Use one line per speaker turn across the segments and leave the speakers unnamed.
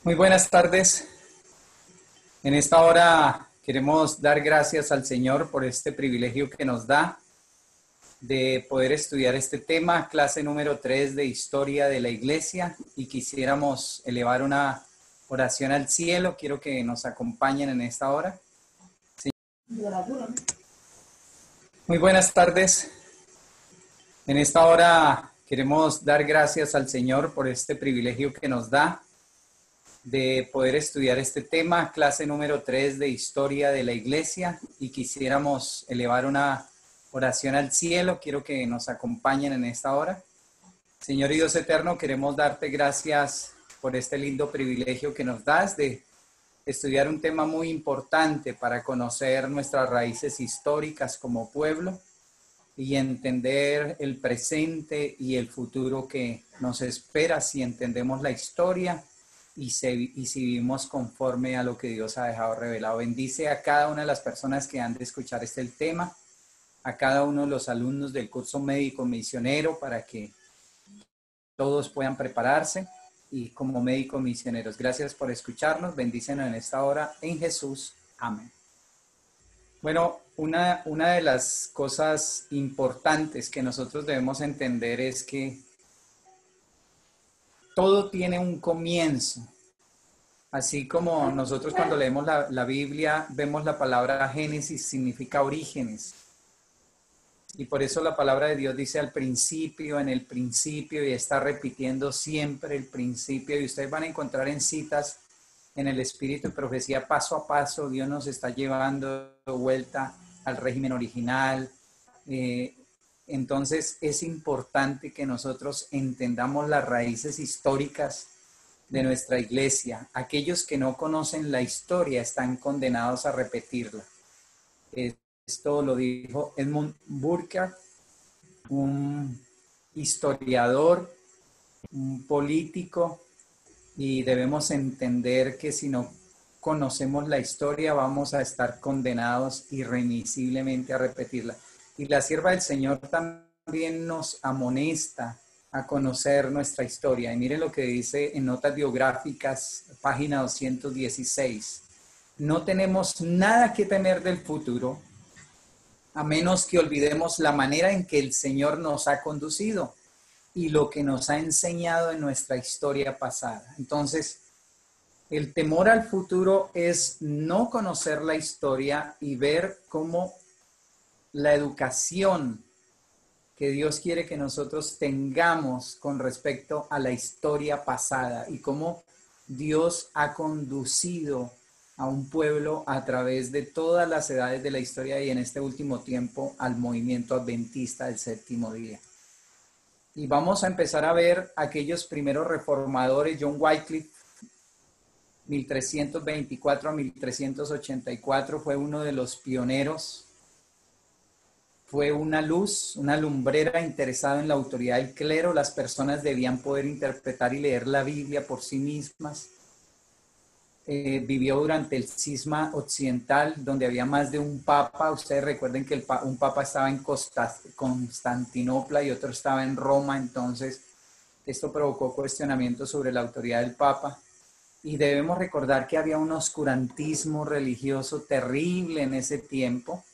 Muy buenas tardes. En esta hora queremos dar gracias al Señor por este privilegio que nos da de poder estudiar este tema, clase número 3 de Historia de la Iglesia, y quisiéramos elevar una oración al cielo. Quiero que nos acompañen en esta hora. Sí. Muy buenas tardes. En esta hora queremos dar gracias al Señor por este privilegio que nos da de poder estudiar este tema, clase número 3 de Historia de la Iglesia, y quisiéramos elevar una oración al cielo. Quiero que nos acompañen en esta hora. Señor y Dios eterno, queremos darte gracias por este lindo privilegio que nos das de estudiar un tema muy importante para conocer nuestras raíces históricas como pueblo y entender el presente y el futuro que nos espera si entendemos la historia y si vivimos conforme a lo que Dios ha dejado revelado. Bendice a cada una de las personas que han de escuchar este tema, a cada uno de los alumnos del curso médico misionero, para que todos puedan prepararse y como médicos misioneros. Gracias por escucharnos. Bendícenos en esta hora en Jesús. Amén. Bueno, una de las cosas importantes que nosotros debemos entender es que todo tiene un comienzo. Así como nosotros cuando leemos la Biblia vemos la palabra Génesis, significa orígenes. Y por eso la palabra de Dios dice al principio, en el principio, y está repitiendo siempre el principio. Y ustedes van a encontrar en citas en el Espíritu y Profecía, paso a paso, Dios nos está llevando de vuelta al régimen original. Entonces es importante que nosotros entendamos las raíces históricas de nuestra iglesia. Aquellos que no conocen la historia están condenados a repetirla. Esto lo dijo Edmund Burke, un historiador, un político, y debemos entender que si no conocemos la historia vamos a estar condenados irremisiblemente a repetirla. Y la sierva del Señor también nos amonesta a conocer nuestra historia. Y miren lo que dice en Notas Biográficas, página 216. No tenemos nada que temer del futuro, a menos que olvidemos la manera en que el Señor nos ha conducido y lo que nos ha enseñado en nuestra historia pasada. Entonces, el temor al futuro es no conocer la historia y ver cómo la educación que Dios quiere que nosotros tengamos con respecto a la historia pasada y cómo Dios ha conducido a un pueblo a través de todas las edades de la historia y en este último tiempo al movimiento adventista del séptimo día. Y vamos a empezar a ver aquellos primeros reformadores. John Wycliffe, 1324 a 1384, fue uno de los pioneros. Fue una luz, una lumbrera interesada en la autoridad del clero. Las personas debían poder interpretar y leer la Biblia por sí mismas. Vivió durante el cisma occidental, donde había más de un papa. Ustedes recuerden que un papa estaba en Constantinopla y otro estaba en Roma. Entonces, esto provocó cuestionamientos sobre la autoridad del papa. Y debemos recordar que había un oscurantismo religioso terrible en ese tiempo.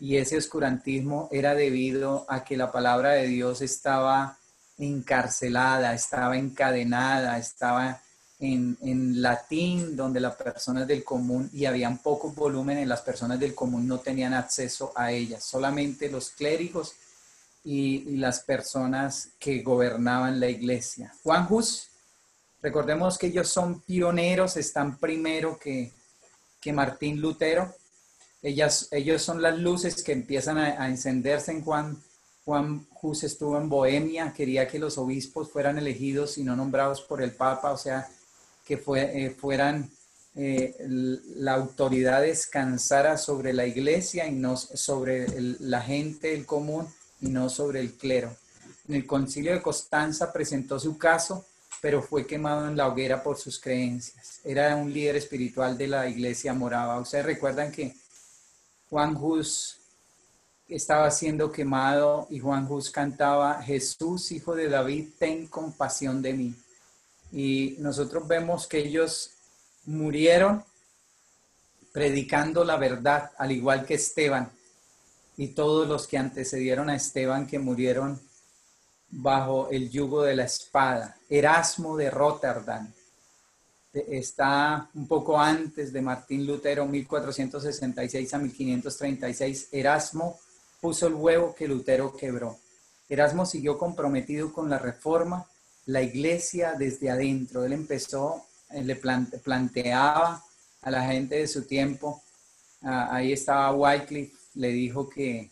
Y ese oscurantismo era debido a que la palabra de Dios estaba encarcelada, estaba encadenada, estaba en latín, donde las personas del común, y habían pocos volúmenes, las personas del común no tenían acceso a ellas, solamente los clérigos y las personas que gobernaban la iglesia. Juan Hus, recordemos que ellos son pioneros, están primero que Martín Lutero. Ellos son las luces que empiezan a encenderse en Juan Hus estuvo en Bohemia, quería que los obispos fueran elegidos y no nombrados por el Papa, o sea, que fueran la autoridad descansara sobre la iglesia y no sobre la gente del común y no sobre el clero. En el concilio de Constanza presentó su caso, pero fue quemado en la hoguera por sus creencias. Era un líder espiritual de la iglesia morava. Ustedes recuerdan que Juan Hus estaba siendo quemado y Juan Hus cantaba: Jesús, hijo de David, ten compasión de mí. Y nosotros vemos que ellos murieron predicando la verdad, al igual que Esteban y todos los que antecedieron a Esteban, que murieron bajo el yugo de la espada. Erasmo de Rotterdam está un poco antes de Martín Lutero, 1466 a 1536. Erasmo puso el huevo que Lutero quebró. Erasmo siguió comprometido con la reforma, la iglesia desde adentro. Él empezó, le planteaba a la gente de su tiempo, ahí estaba Wycliffe, le dijo que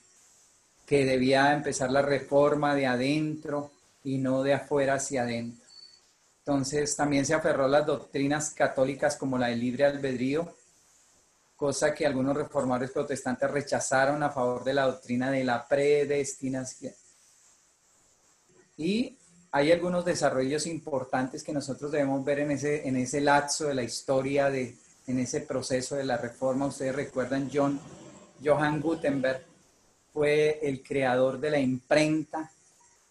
debía empezar la reforma de adentro y no de afuera hacia adentro. Entonces también se aferró a las doctrinas católicas como la del libre albedrío, cosa que algunos reformadores protestantes rechazaron a favor de la doctrina de la predestinación. Y hay algunos desarrollos importantes que nosotros debemos ver en ese lapso de la historia, en ese proceso de la reforma. Ustedes recuerdan, Johann Gutenberg fue el creador de la imprenta,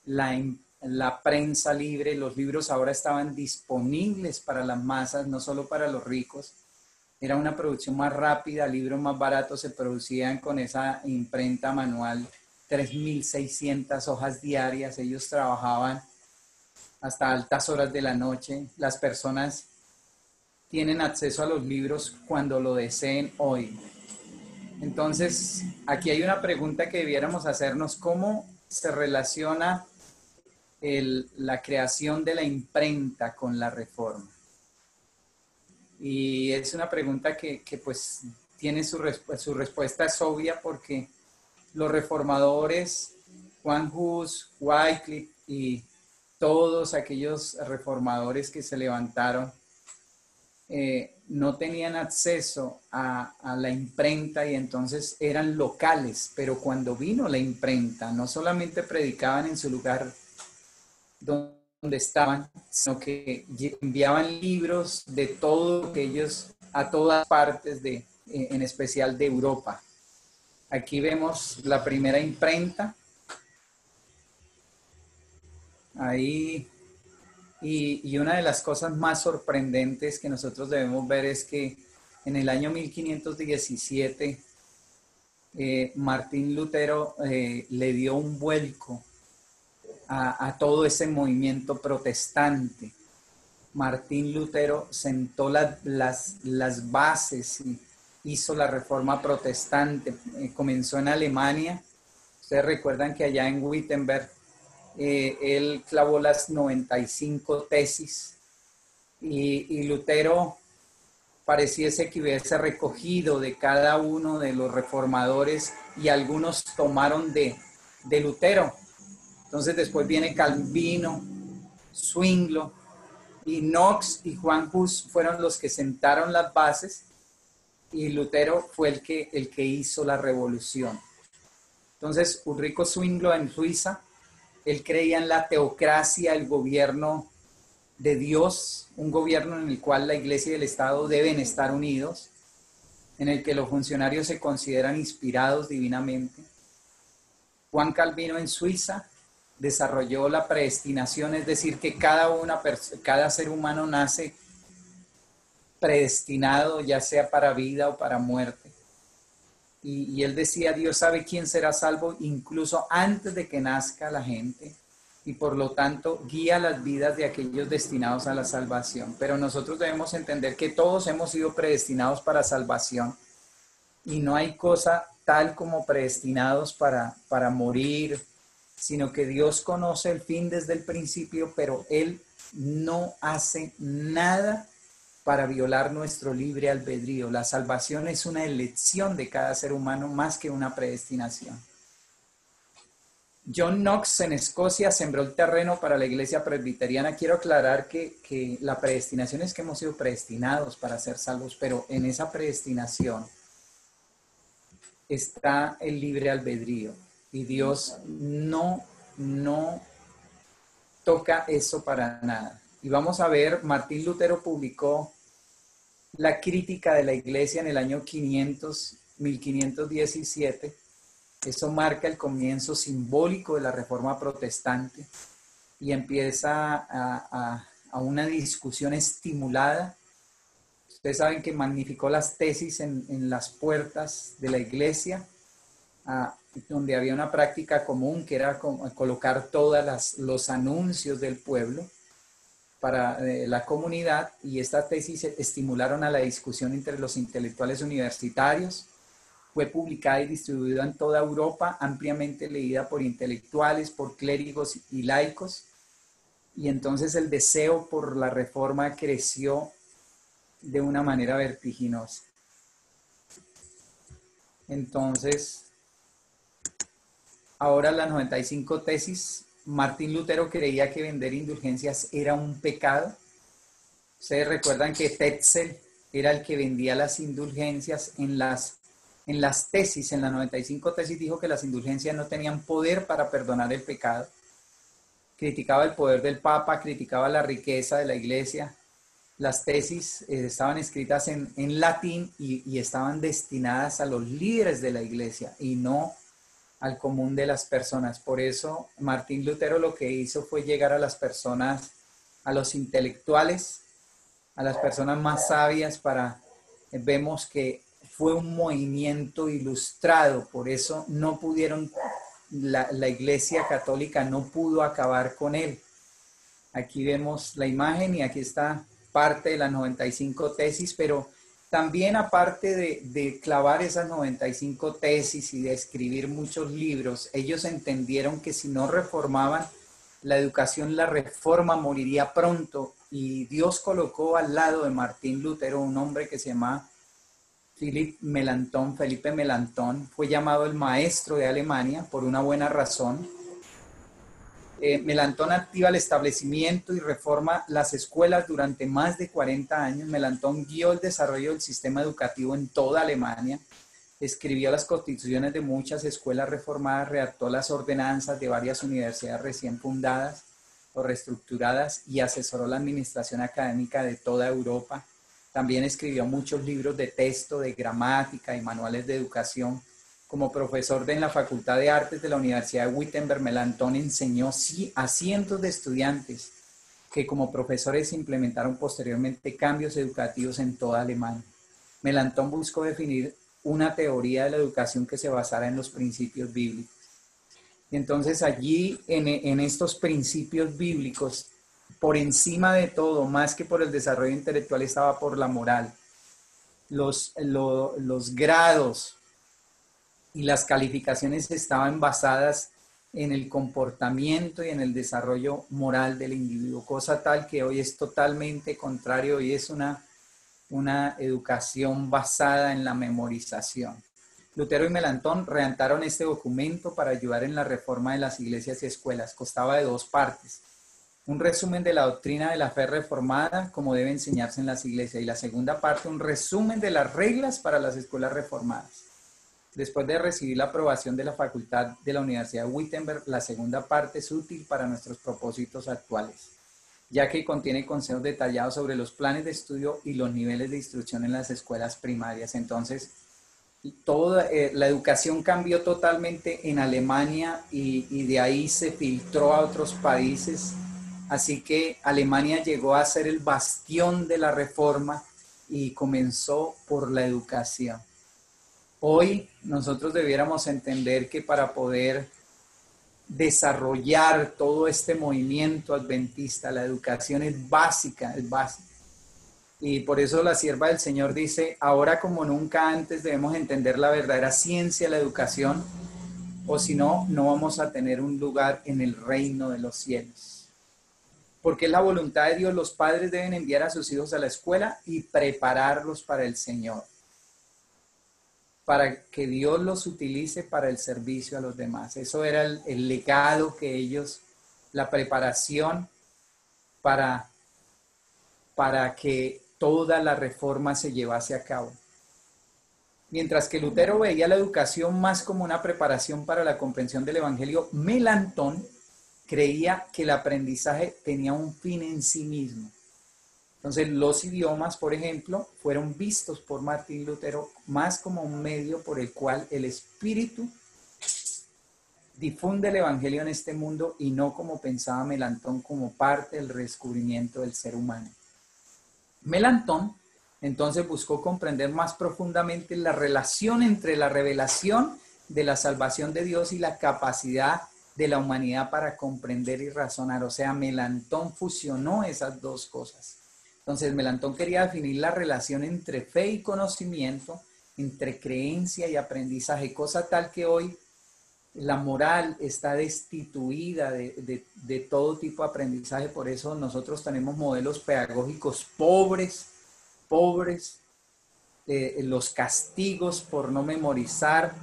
la prensa libre. Los libros ahora estaban disponibles para las masas, no solo para los ricos. Era una producción más rápida, libros más baratos se producían con esa imprenta manual, 3.600 hojas diarias. Ellos trabajaban hasta altas horas de la noche. Las personas tienen acceso a los libros cuando lo deseen hoy. Entonces, aquí hay una pregunta que debiéramos hacernos: ¿cómo se relaciona la creación de la imprenta con la reforma? Y es una pregunta que pues tiene su respuesta es obvia, porque los reformadores, Juan Hus, Wycliffe y todos aquellos reformadores que se levantaron, no tenían acceso a la imprenta, y entonces eran locales. Pero cuando vino la imprenta, no solamente predicaban en su lugar donde estaban, sino que enviaban libros de todo lo que ellos, a todas partes, en especial de Europa. Aquí vemos la primera imprenta. Ahí. Y una de las cosas más sorprendentes que nosotros debemos ver es que en el año 1517 Martín Lutero le dio un vuelco a todo ese movimiento protestante. Martín Lutero sentó las bases y hizo la reforma protestante. Comenzó en Alemania. Ustedes recuerdan que allá en Wittenberg él clavó las 95 tesis, y Lutero pareciese que hubiese recogido de cada uno de los reformadores, y algunos tomaron de Lutero. Entonces después viene Calvino, Zwinglio, y Knox y Juan Hus fueron los que sentaron las bases, y Lutero fue el que hizo la revolución. Entonces Ulrico Zwinglio en Suiza, él creía en la teocracia, el gobierno de Dios, un gobierno en el cual la iglesia y el Estado deben estar unidos, en el que los funcionarios se consideran inspirados divinamente. Juan Calvino en Suiza desarrolló la predestinación, es decir, que cada ser humano nace predestinado, ya sea para vida o para muerte. Y él decía, Dios sabe quién será salvo incluso antes de que nazca la gente, y por lo tanto guía las vidas de aquellos destinados a la salvación. Pero nosotros debemos entender que todos hemos sido predestinados para salvación, y no hay cosa tal como predestinados para morir, sino que Dios conoce el fin desde el principio, pero Él no hace nada para violar nuestro libre albedrío. La salvación es una elección de cada ser humano más que una predestinación. John Knox en Escocia sembró el terreno para la iglesia presbiteriana. Quiero aclarar que la predestinación es que hemos sido predestinados para ser salvos, pero en esa predestinación está el libre albedrío, y Dios no toca eso para nada. Y vamos a ver, Martín Lutero publicó la crítica de la iglesia en el año 1517. Eso marca el comienzo simbólico de la reforma protestante, y empieza a a una discusión estimulada. Ustedes saben que magnificó las tesis en las puertas de la iglesia, donde había una práctica común que era colocar todos los anuncios del pueblo para la comunidad, y estas tesis estimularon a la discusión entre los intelectuales universitarios. Fue publicada y distribuida en toda Europa, ampliamente leída por intelectuales, por clérigos y laicos, y entonces el deseo por la reforma creció de una manera vertiginosa. Entonces, ahora las 95 tesis. Martín Lutero creía que vender indulgencias era un pecado. Ustedes recuerdan que Tetzel era el que vendía las indulgencias en las tesis, en las 95 tesis dijo que las indulgencias no tenían poder para perdonar el pecado. Criticaba el poder del Papa, criticaba la riqueza de la iglesia. Las tesis estaban escritas en latín y estaban destinadas a los líderes de la iglesia y no al común de las personas. Por eso Martín Lutero lo que hizo fue llegar a las personas, a los intelectuales, a las personas más sabias. Vemos que fue un movimiento ilustrado, por eso no pudieron, la Iglesia Católica no pudo acabar con él. Aquí vemos la imagen y aquí está parte de las 95 tesis, pero también aparte de clavar esas 95 tesis y de escribir muchos libros, ellos entendieron que si no reformaban la educación, la reforma moriría pronto, y Dios colocó al lado de Martín Lutero un hombre que se llama Felipe Melanchthon. Fue llamado el maestro de Alemania por una buena razón. Melanchthon activa el establecimiento y reforma las escuelas durante más de 40 años. Melanchthon guió el desarrollo del sistema educativo en toda Alemania, escribió las constituciones de muchas escuelas reformadas, redactó las ordenanzas de varias universidades recién fundadas o reestructuradas y asesoró la administración académica de toda Europa. También escribió muchos libros de texto, de gramática y manuales de educación. Como profesor en la Facultad de Artes de la Universidad de Wittenberg, Melanchthon enseñó a cientos de estudiantes que como profesores implementaron posteriormente cambios educativos en toda Alemania. Melanchthon buscó definir una teoría de la educación que se basara en los principios bíblicos. Y entonces allí, en estos principios bíblicos, por encima de todo, más que por el desarrollo intelectual, estaba por la moral. Los grados y las calificaciones estaban basadas en el comportamiento y en el desarrollo moral del individuo, cosa tal que hoy es totalmente contrario. Hoy es una educación basada en la memorización. Lutero y Melanchthon redactaron este documento para ayudar en la reforma de las iglesias y escuelas. Constaba de 2 partes. Un resumen de la doctrina de la fe reformada, como debe enseñarse en las iglesias, y la segunda parte, un resumen de las reglas para las escuelas reformadas. Después de recibir la aprobación de la facultad de la Universidad de Wittenberg, la segunda parte es útil para nuestros propósitos actuales, ya que contiene consejos detallados sobre los planes de estudio y los niveles de instrucción en las escuelas primarias. Entonces, toda la educación cambió totalmente en Alemania y de ahí se filtró a otros países. Así que Alemania llegó a ser el bastión de la reforma y comenzó por la educación. Hoy nosotros debiéramos entender que para poder desarrollar todo este movimiento adventista, la educación es básica, es básica. Y por eso la sierva del Señor dice, ahora como nunca antes debemos entender la verdadera ciencia de la educación, o si no, no vamos a tener un lugar en el reino de los cielos. Porque es la voluntad de Dios, los padres deben enviar a sus hijos a la escuela y prepararlos para el Señor, para que Dios los utilice para el servicio a los demás. Eso era el legado que ellos, la preparación para que toda la reforma se llevase a cabo. Mientras que Lutero veía la educación más como una preparación para la comprensión del Evangelio, Melanchthon creía que el aprendizaje tenía un fin en sí mismo. Entonces, los idiomas, por ejemplo, fueron vistos por Martín Lutero más como un medio por el cual el Espíritu difunde el evangelio en este mundo y no como pensaba Melanchthon, como parte del redescubrimiento del ser humano. Melanchthon entonces buscó comprender más profundamente la relación entre la revelación de la salvación de Dios y la capacidad de la humanidad para comprender y razonar. O sea, Melanchthon fusionó esas dos cosas. Entonces, Melanchthon quería definir la relación entre fe y conocimiento, entre creencia y aprendizaje, cosa tal que hoy la moral está destituida de todo tipo de aprendizaje. Por eso nosotros tenemos modelos pedagógicos pobres, los castigos por no memorizar,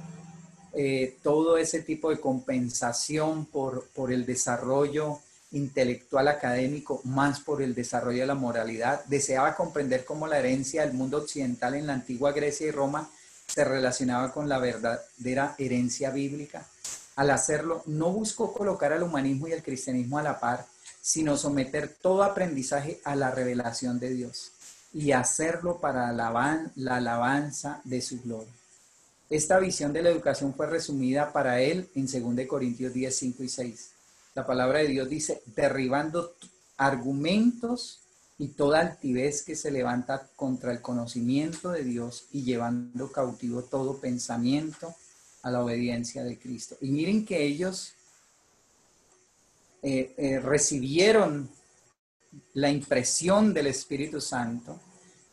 todo ese tipo de compensación por el desarrollo intelectual académico, más por el desarrollo de la moralidad. Deseaba comprender cómo la herencia del mundo occidental en la antigua Grecia y Roma se relacionaba con la verdadera herencia bíblica. Al hacerlo, no buscó colocar al humanismo y el cristianismo a la par, sino someter todo aprendizaje a la revelación de Dios y hacerlo para la alabanza de su gloria. Esta visión de la educación fue resumida para él en 2 Corintios 10, 5 y 6. La palabra de Dios dice, derribando argumentos y toda altivez que se levanta contra el conocimiento de Dios y llevando cautivo todo pensamiento a la obediencia de Cristo. Y miren que ellos recibieron la impresión del Espíritu Santo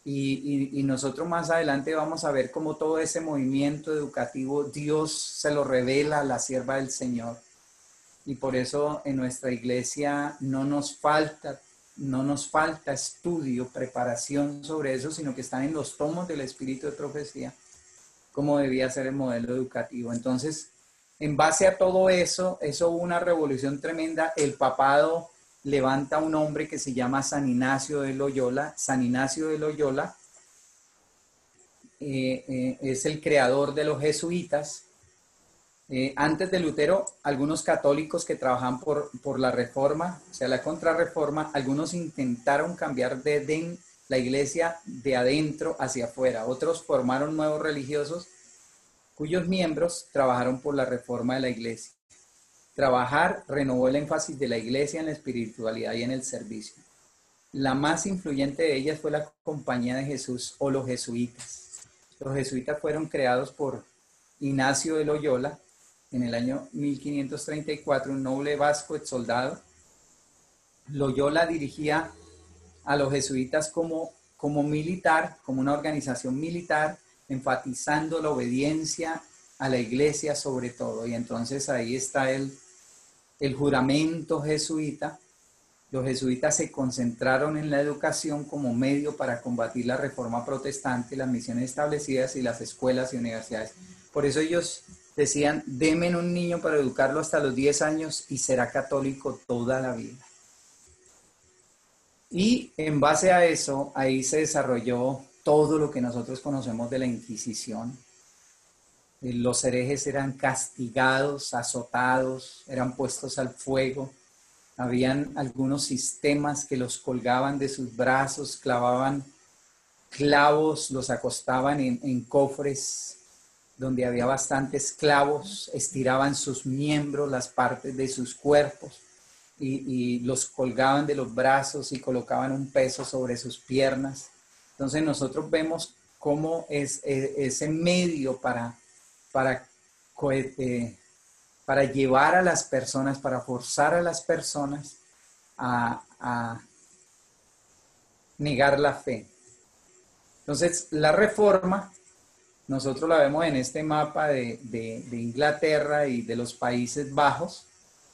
y nosotros más adelante vamos a ver cómo todo ese movimiento educativo Dios se lo revela a la sierva del Señor. Y por eso en nuestra iglesia no nos falta estudio, preparación sobre eso, sino que están en los tomos del Espíritu de Profecía, cómo debía ser el modelo educativo. Entonces, en base a todo eso, hubo una revolución tremenda. El papado levanta a un hombre que se llama San Ignacio de Loyola. San Ignacio de Loyola es el creador de los jesuitas. Antes de Lutero, algunos católicos que trabajaban por la reforma, o sea, la contrarreforma, algunos intentaron cambiar la iglesia de adentro hacia afuera. Otros formaron nuevos religiosos cuyos miembros trabajaron por la reforma de la iglesia. Trabajar renovó el énfasis de la iglesia en la espiritualidad y en el servicio. La más influyente de ellas fue la Compañía de Jesús o los jesuitas. Los jesuitas fueron creados por Ignacio de Loyola en el año 1534, un noble vasco ex soldado. Loyola dirigía a los jesuitas como militar, como una organización militar, enfatizando la obediencia a la iglesia sobre todo. Y entonces ahí está el juramento jesuita. Los jesuitas se concentraron en la educación como medio para combatir la reforma protestante, las misiones establecidas y las escuelas y universidades. Por eso ellos decían, denme un niño para educarlo hasta los 10 años y será católico toda la vida. Y en base a eso, ahí se desarrolló todo lo que nosotros conocemos de la Inquisición. Los herejes eran castigados, azotados, eran puestos al fuego. Habían algunos sistemas que los colgaban de sus brazos, clavaban clavos, los acostaban en cofres donde había bastantes clavos, estiraban sus miembros, las partes de sus cuerpos y los colgaban de los brazos y colocaban un peso sobre sus piernas. Entonces nosotros vemos cómo es ese medio para llevar a las personas, para forzar a las personas a negar la fe. Entonces, la reforma, nosotros la vemos en este mapa de Inglaterra y de los Países Bajos,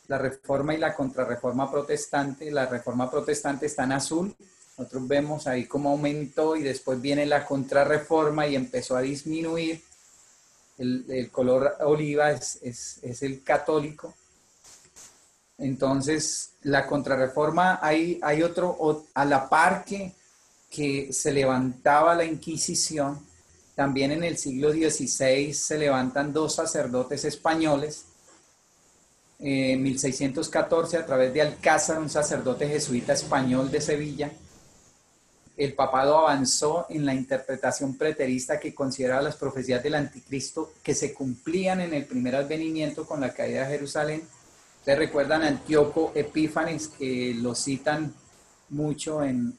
la reforma y la contrarreforma protestante. La reforma protestante está en azul. Nosotros vemos ahí cómo aumentó y después viene la contrarreforma y empezó a disminuir. El color oliva es el católico. Entonces, la contrarreforma, hay otro, a la par que se levantaba la Inquisición, también en el siglo XVI se levantan dos sacerdotes españoles. En 1614, a través de Alcázar, un sacerdote jesuita español de Sevilla, el papado avanzó en la interpretación preterista que consideraba las profecías del anticristo que se cumplían en el primer advenimiento con la caída de Jerusalén. Ustedes recuerdan a Antíoco Epífanes, que lo citan mucho en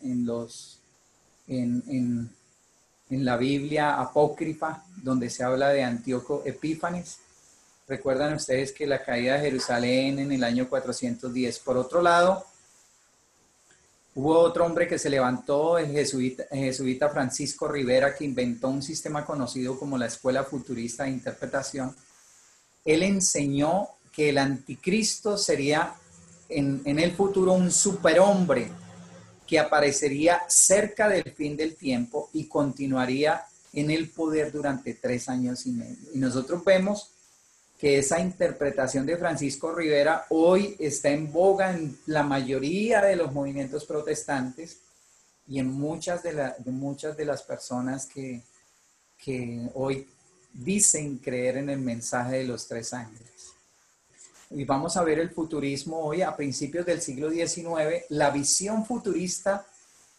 la Biblia apócrifa, donde se habla de Antíoco Epífanes. Recuerdan ustedes que la caída de Jerusalén en el año 410. Por otro lado, hubo otro hombre que se levantó, el jesuita Francisco Rivera, que inventó un sistema conocido como la Escuela Futurista de Interpretación. Él enseñó que el anticristo sería en el futuro un superhombre que aparecería cerca del fin del tiempo y continuaría en el poder durante 3 años y medio. Y nosotros vemos que esa interpretación de Francisco Rivera hoy está en boga en la mayoría de los movimientos protestantes y en muchas de las personas que hoy dicen creer en el mensaje de los 3 ángeles. Y vamos a ver el futurismo hoy a principios del siglo XIX. La visión futurista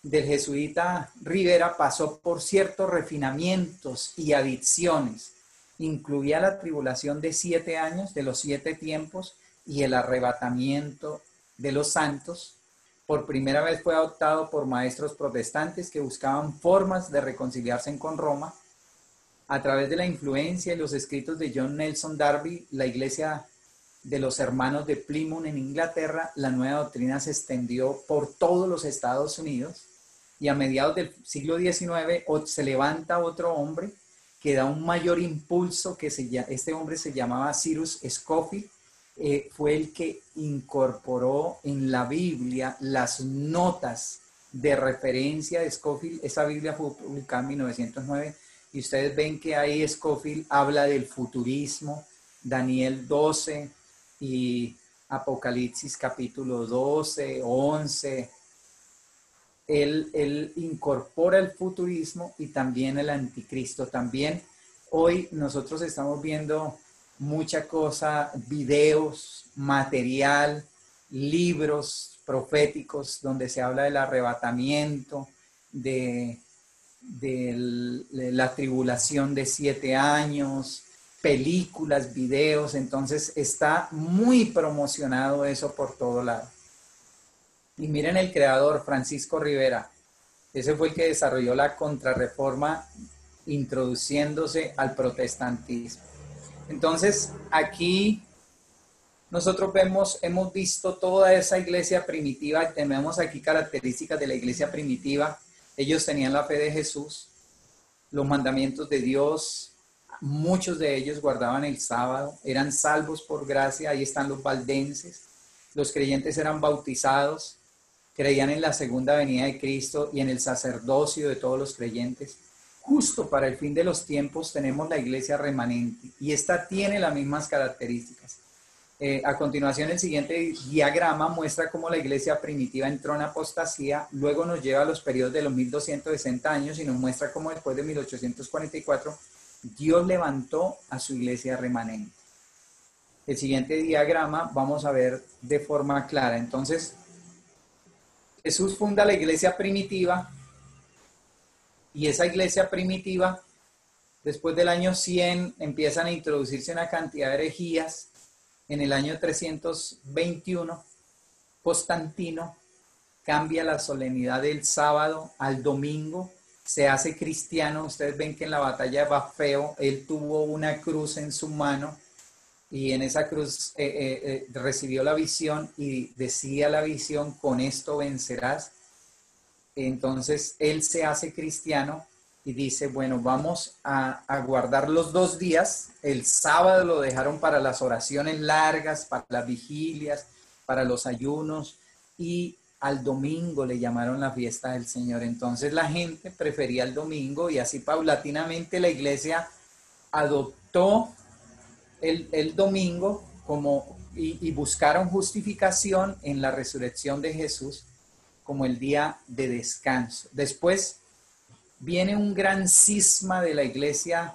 del jesuita Rivera pasó por ciertos refinamientos y adiciones. Incluía la tribulación de 7 años, de los 7 tiempos, y el arrebatamiento de los santos. Por primera vez fue adoptado por maestros protestantes que buscaban formas de reconciliarse con Roma. A través de la influencia y los escritos de John Nelson Darby, la iglesia de los hermanos de Plymouth en Inglaterra, la nueva doctrina se extendió por todos los Estados Unidos, y a mediados del siglo XIX se levanta otro hombre que da un mayor impulso, este hombre se llamaba Cyrus Scofield. Fue el que incorporó en la Biblia las notas de referencia de Scofield. Esa Biblia fue publicada en 1909 y ustedes ven que ahí Scofield habla del futurismo, Daniel 12 y Apocalipsis capítulo 12, 11. Él incorpora el futurismo y también el anticristo. También hoy nosotros estamos viendo mucha cosa, videos, material, libros proféticos donde se habla del arrebatamiento, de la tribulación de 7 años, películas, videos. Entonces está muy promocionado eso por todo lado. Y miren el creador, Francisco Rivera. Ese fue el que desarrolló la contrarreforma introduciéndose al protestantismo. Entonces, aquí nosotros hemos visto toda esa iglesia primitiva. Tenemos aquí características de la iglesia primitiva. Ellos tenían la fe de Jesús, los mandamientos de Dios. Muchos de ellos guardaban el sábado, eran salvos por gracia. Ahí están los valdenses. Los creyentes eran bautizados, creían en la segunda venida de Cristo y en el sacerdocio de todos los creyentes. Justo para el fin de los tiempos tenemos la iglesia remanente y esta tiene las mismas características. A continuación, el siguiente diagrama muestra cómo la iglesia primitiva entró en apostasía, luego nos lleva a los periodos de los 1260 años y nos muestra cómo después de 1844 Dios levantó a su iglesia remanente. El siguiente diagrama vamos a ver de forma clara. Entonces, Jesús funda la iglesia primitiva y esa iglesia primitiva, después del año 100, empiezan a introducirse una cantidad de herejías. En el año 321, Constantino cambia la solemnidad del sábado al domingo, se hace cristiano. Ustedes ven que en la batalla de Bafeo, él tuvo una cruz en su mano y en esa cruz recibió la visión y decía la visión: con esto vencerás. Entonces él se hace cristiano y dice: bueno, vamos a guardar los 2 días. El sábado lo dejaron para las oraciones largas, para las vigilias, para los ayunos, y al domingo le llamaron la fiesta del Señor. Entonces la gente prefería el domingo y así paulatinamente la iglesia adoptó el domingo y buscaron justificación en la resurrección de Jesús como el día de descanso. Después viene un gran cisma de la iglesia,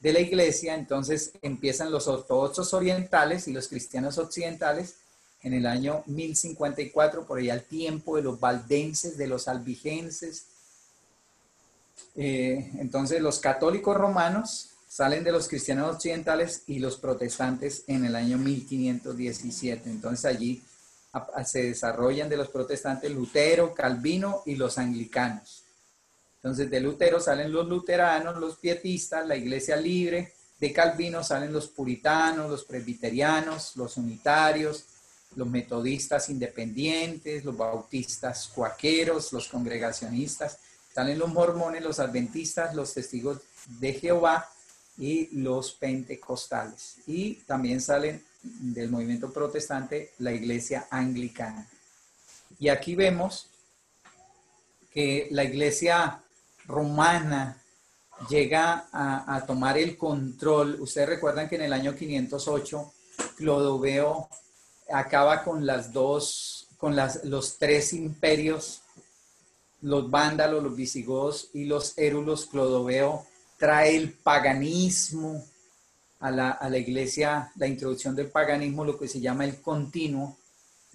entonces empiezan los ortodoxos orientales y los cristianos occidentales en el año 1054, por allá al tiempo de los valdenses, de los albigenses, Entonces los católicos romanos salen de los cristianos occidentales y los protestantes en el año 1517. Entonces allí se desarrollan de los protestantes Lutero, Calvino y los anglicanos. Entonces de Lutero salen los luteranos, los pietistas, la iglesia libre. De Calvino salen los puritanos, los presbiterianos, los unitarios, los metodistas independientes, los bautistas cuáqueros, los congregacionistas. Salen los mormones, los adventistas, los testigos de Jehová y los pentecostales. Y también salen del movimiento protestante la iglesia anglicana. Y aquí vemos que la iglesia romana llega a tomar el control. Ustedes recuerdan que en el año 508 Clodoveo acaba con los tres imperios, los vándalos, los visigodos y los érulos. Clodoveo trae el paganismo a la iglesia, la introducción del paganismo, lo que se llama el continuo,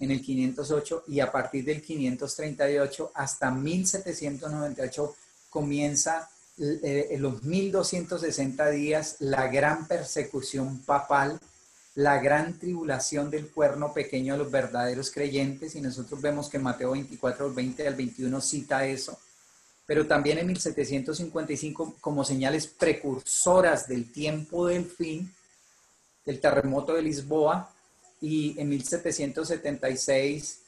en el 508, y a partir del 538 hasta 1798 comienza en los 1260 días la gran persecución papal, la gran tribulación del cuerno pequeño de los verdaderos creyentes, y nosotros vemos que Mateo 24, 20 al 21 cita eso, pero también en 1755 como señales precursoras del tiempo del fin, del terremoto de Lisboa, y en 1776,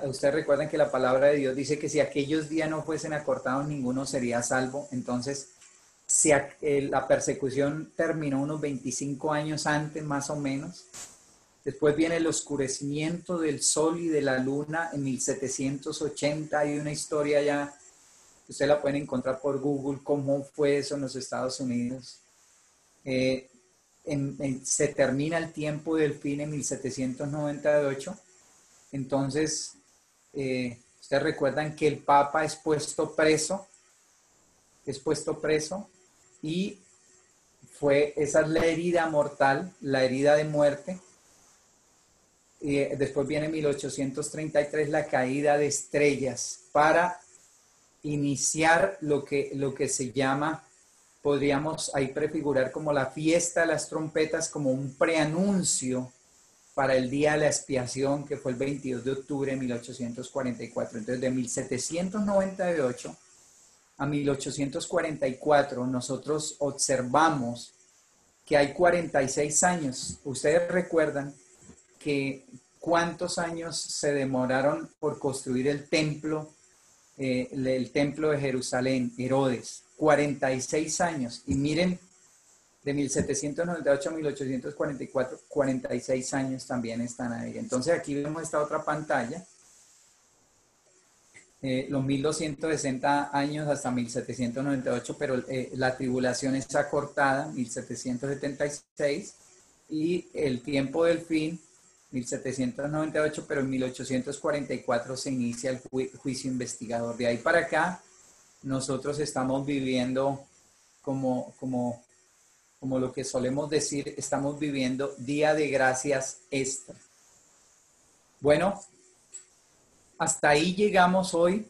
ustedes recuerdan que la palabra de Dios dice que si aquellos días no fuesen acortados, ninguno sería salvo. Entonces, la persecución terminó unos 25 años antes, más o menos. Después viene el oscurecimiento del sol y de la luna en 1780. Hay una historia ya, ustedes la pueden encontrar por Google, cómo fue eso en los Estados Unidos. Se termina el tiempo del fin en 1798. Entonces, ustedes recuerdan que el Papa es puesto preso, y esa es la herida mortal, la herida de muerte. Después viene 1833, la caída de estrellas, para iniciar lo que se llama, podríamos ahí prefigurar como la fiesta de las trompetas, como un preanuncio para el día de la expiación, que fue el 22 de octubre de 1844. Entonces, de 1798 a 1844, nosotros observamos que hay 46 años. Ustedes recuerdan que cuántos años se demoraron por construir el templo de Jerusalén, Herodes. 46 años. Y miren, de 1798 a 1844, 46 años también están ahí. Entonces aquí vemos esta otra pantalla. Los 1260 años hasta 1798, pero la tribulación es acortada, 1776, y el tiempo del fin, 1798, pero en 1844 se inicia el juicio investigador. De ahí para acá, nosotros estamos viviendo como lo que solemos decir, estamos viviendo día de gracias extra. Bueno, hasta ahí llegamos hoy.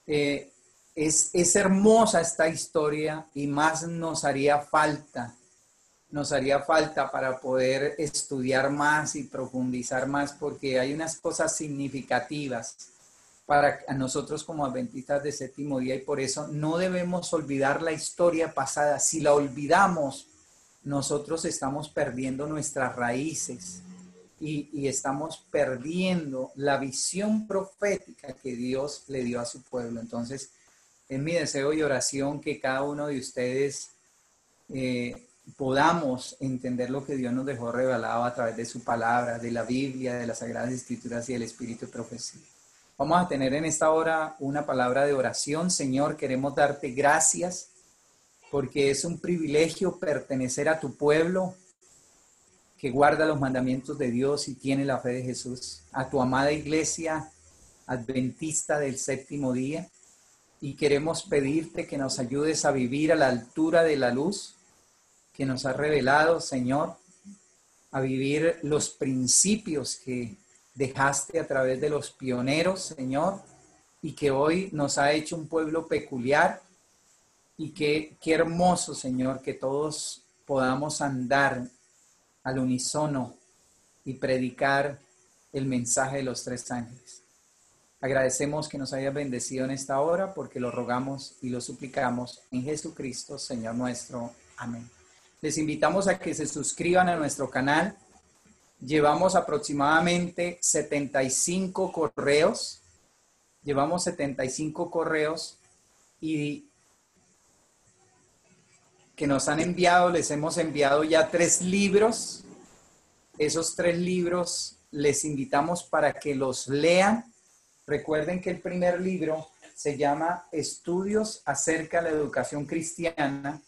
Es hermosa esta historia, y más nos haría falta para poder estudiar más y profundizar más, porque hay unas cosas significativas para nosotros como adventistas de séptimo día, y por eso no debemos olvidar la historia pasada. Si la olvidamos, nosotros estamos perdiendo nuestras raíces y estamos perdiendo la visión profética que Dios le dio a su pueblo. Entonces, es mi deseo y oración que cada uno de ustedes podamos entender lo que Dios nos dejó revelado a través de su palabra, de la Biblia, de las Sagradas Escrituras y del Espíritu de Profecía. Vamos a tener en esta hora una palabra de oración. Señor, queremos darte gracias porque es un privilegio pertenecer a tu pueblo que guarda los mandamientos de Dios y tiene la fe de Jesús, a tu amada iglesia adventista del séptimo día, y queremos pedirte que nos ayudes a vivir a la altura de la luz que nos has revelado, Señor, a vivir los principios que dejaste a través de los pioneros, Señor, y que hoy nos ha hecho un pueblo peculiar, Y qué hermoso, Señor, que todos podamos andar al unísono y predicar el mensaje de los tres ángeles. Agradecemos que nos hayas bendecido en esta hora, porque lo rogamos y lo suplicamos en Jesucristo, Señor nuestro. Amén. Les invitamos a que se suscriban a nuestro canal. Llevamos aproximadamente 75 correos. Llevamos 75 correos y que nos han enviado, les hemos enviado ya 3 libros. Esos 3 libros les invitamos para que los lean. Recuerden que el primer libro se llama Estudios acerca de la educación cristiana